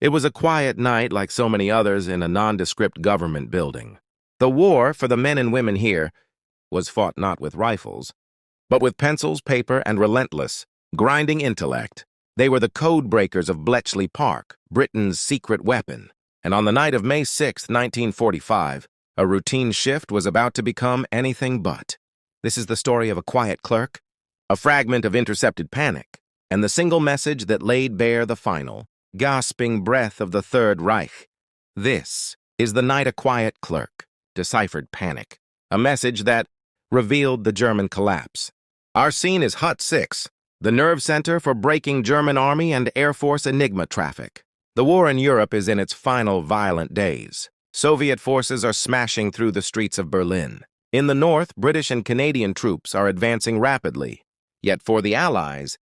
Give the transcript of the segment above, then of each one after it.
It was a quiet night like so many others in a nondescript government building. The war for the men and women here was fought not with rifles, but with pencils, paper, and relentless, grinding intellect. They were the code breakers of Bletchley Park, Britain's secret weapon. And on the night of May 6, 1945, a routine shift was about to become anything but. This is the story of a quiet clerk, a fragment of intercepted panic, and the single message that laid bare the final, gasping breath of the Third Reich. This is the night a quiet clerk, deciphered panic, a message that revealed the German collapse. Our scene is Hut 6, the nerve center for breaking German Army and Air Force Enigma traffic. The war in Europe is in its final violent days. Soviet forces are smashing through the streets of Berlin. In the north, British and Canadian troops are advancing rapidly. Yet for the Allies,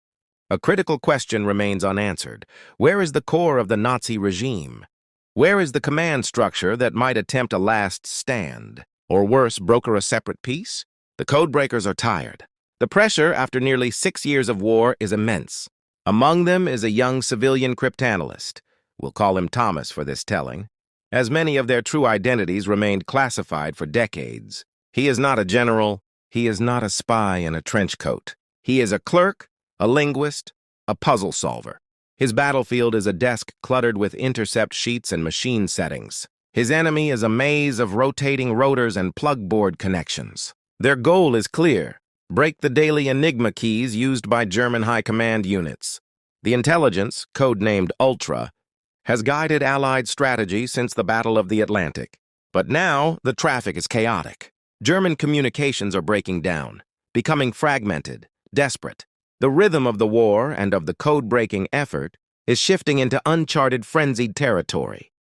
a critical question remains unanswered. Where is the core of the Nazi regime? Where is the command structure that might attempt a last stand? Or worse, broker a separate peace? The codebreakers are tired. The pressure after nearly 6 years of war is immense. Among them is a young civilian cryptanalyst. We'll call him Thomas for this telling, as many of their true identities remained classified for decades. He is not a general. He is not a spy in a trench coat. He is a clerk, a linguist, a puzzle solver. His battlefield is a desk cluttered with intercept sheets and machine settings. His enemy is a maze of rotating rotors and plug-board connections. Their goal is clear: break the daily Enigma keys used by German high command units. The intelligence, codenamed Ultra, has guided Allied strategy since the Battle of the Atlantic. But now the traffic is chaotic. German communications are breaking down, becoming fragmented, desperate. The rhythm of the war and of the code-breaking effort is shifting into uncharted, frenzied territory.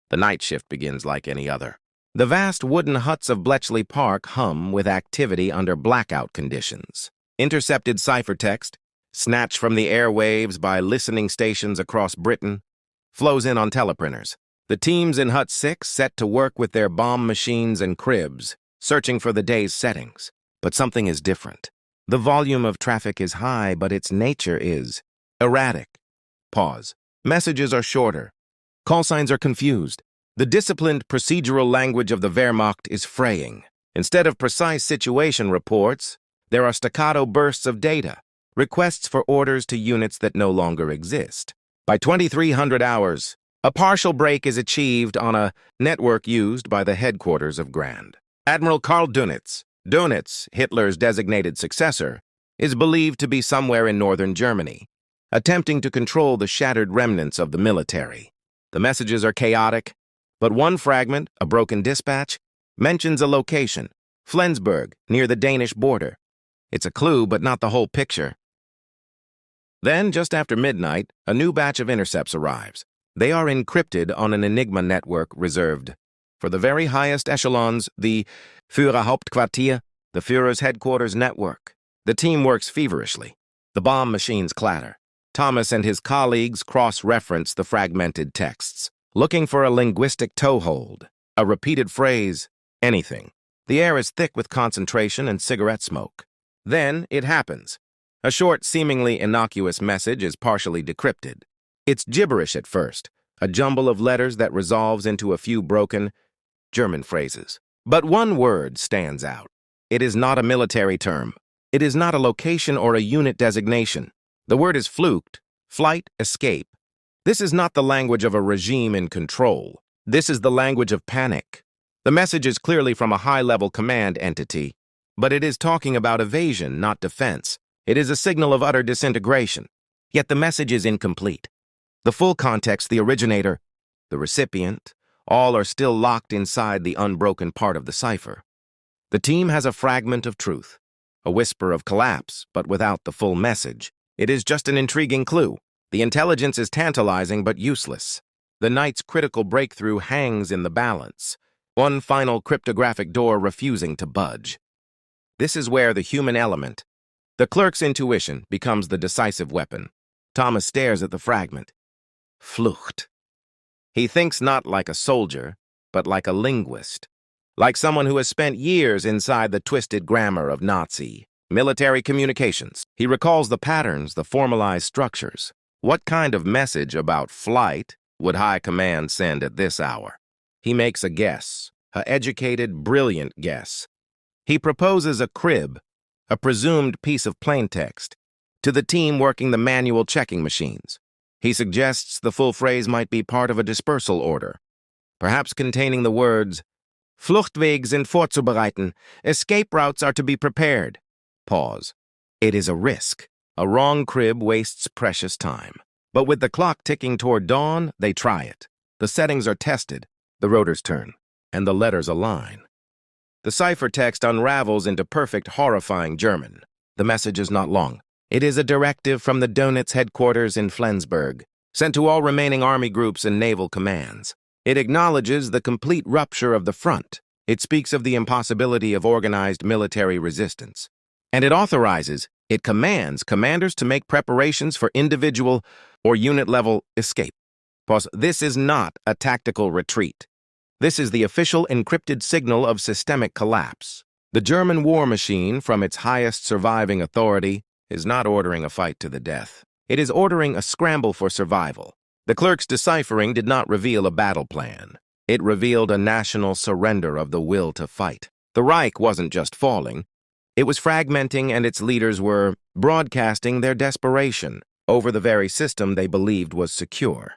The night shift begins like any other. The vast wooden huts of Bletchley Park hum with activity under blackout conditions. Intercepted ciphertext, snatched from the airwaves by listening stations across Britain, flows in on teleprinters. The teams in Hut 6 set to work with their bomb machines and cribs, searching for the day's settings. But something is different. The volume of traffic is high, but its nature is erratic. Pause. Messages are shorter. Call signs are confused. The disciplined procedural language of the Wehrmacht is fraying. Instead of precise situation reports, there are staccato bursts of data, requests for orders to units that no longer exist. By 2300 hours, a partial break is achieved on a network used by the headquarters of Grand Admiral Karl Dönitz. Dönitz, Hitler's designated successor, is believed to be somewhere in northern Germany, attempting to control the shattered remnants of the military. The messages are chaotic, but one fragment, a broken dispatch, mentions a location, Flensburg, near the Danish border. It's a clue, but not the whole picture. Then, just after midnight, a new batch of intercepts arrives. They are encrypted on an Enigma network reserved for the very highest echelons, the Führerhauptquartier, the Führer's headquarters network. The team works feverishly. The bomb machines clatter. Thomas and his colleagues cross-reference the fragmented texts, looking for a linguistic toehold, a repeated phrase, anything. The air is thick with concentration and cigarette smoke. Then it happens. A short, seemingly innocuous message is partially decrypted. It's gibberish at first, a jumble of letters that resolves into a few broken German phrases. But one word stands out. It is not a military term. It is not a location or a unit designation. The word is fluked, flight, escape. This is not the language of a regime in control. This is the language of panic. The message is clearly from a high-level command entity, but it is talking about evasion, not defense. It is a signal of utter disintegration. Yet the message is incomplete. The full context, the originator, the recipient, all are still locked inside the unbroken part of the cipher. The team has a fragment of truth, a whisper of collapse, but without the full message. It is just an intriguing clue. The intelligence is tantalizing but useless. The night's critical breakthrough hangs in the balance, one final cryptographic door refusing to budge. This is where the human element, the clerk's intuition, becomes the decisive weapon. Thomas stares at the fragment. Flucht. He thinks not like a soldier, but like a linguist, like someone who has spent years inside the twisted grammar of Nazi military communications. He recalls the patterns, the formalized structures. What kind of message about flight would High Command send at this hour? He makes a guess, a educated, brilliant guess. He proposes a crib, a presumed piece of plaintext, to the team working the manual checking machines. He suggests the full phrase might be part of a dispersal order, perhaps containing the words, Fluchtwege sind vorzubereiten. Escape routes are to be prepared. Pause. It is a risk. A wrong crib wastes precious time. But with the clock ticking toward dawn, they try it. The settings are tested, the rotors turn, and the letters align. The ciphertext unravels into perfect, horrifying German. The message is not long. It is a directive from the Donitz headquarters in Flensburg, sent to all remaining army groups and naval commands. It acknowledges the complete rupture of the front. It speaks of the impossibility of organized military resistance. And it commands commanders to make preparations for individual or unit-level escape. Pause. This is not a tactical retreat. This is the official encrypted signal of systemic collapse. The German war machine, from its highest surviving authority, is not ordering a fight to the death. It is ordering a scramble for survival. The clerk's deciphering did not reveal a battle plan. It revealed a national surrender of the will to fight. The Reich wasn't just falling. It was fragmenting, and its leaders were broadcasting their desperation over the very system they believed was secure.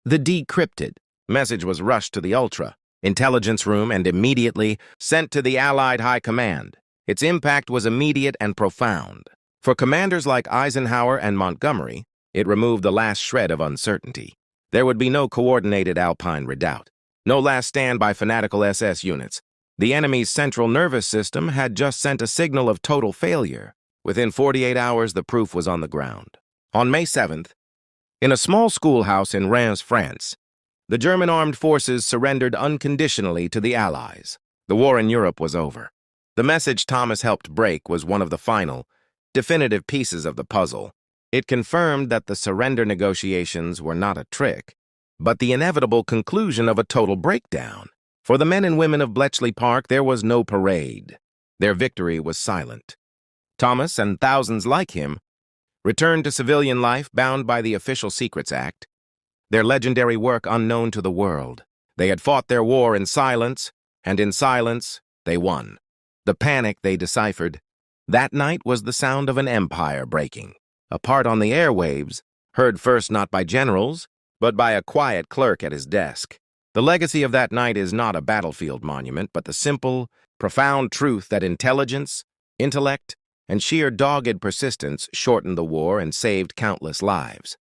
The decrypted message was rushed to the Ultra intelligence room and immediately sent to the Allied High Command. Its impact was immediate and profound. For commanders like Eisenhower and Montgomery, it removed the last shred of uncertainty. There would be no coordinated Alpine redoubt, no last stand by fanatical SS units. The enemy's central nervous system had just sent a signal of total failure. Within 48 hours, the proof was on the ground. On May 7th, in a small schoolhouse in Reims, France, the German armed forces surrendered unconditionally to the Allies. The war in Europe was over. The message Thomas helped break was one of the final, definitive pieces of the puzzle. It confirmed that the surrender negotiations were not a trick, but the inevitable conclusion of a total breakdown. For the men and women of Bletchley Park, there was no parade. Their victory was silent. Thomas and thousands like him returned to civilian life bound by the Official Secrets Act, their legendary work unknown to the world. They had fought their war in silence, and in silence, they won. The panic they deciphered. That night was the sound of an empire breaking, apart on the airwaves, heard first not by generals, but by a quiet clerk at his desk. The legacy of that night is not a battlefield monument, but the simple, profound truth that intelligence, intellect, and sheer dogged persistence shortened the war and saved countless lives.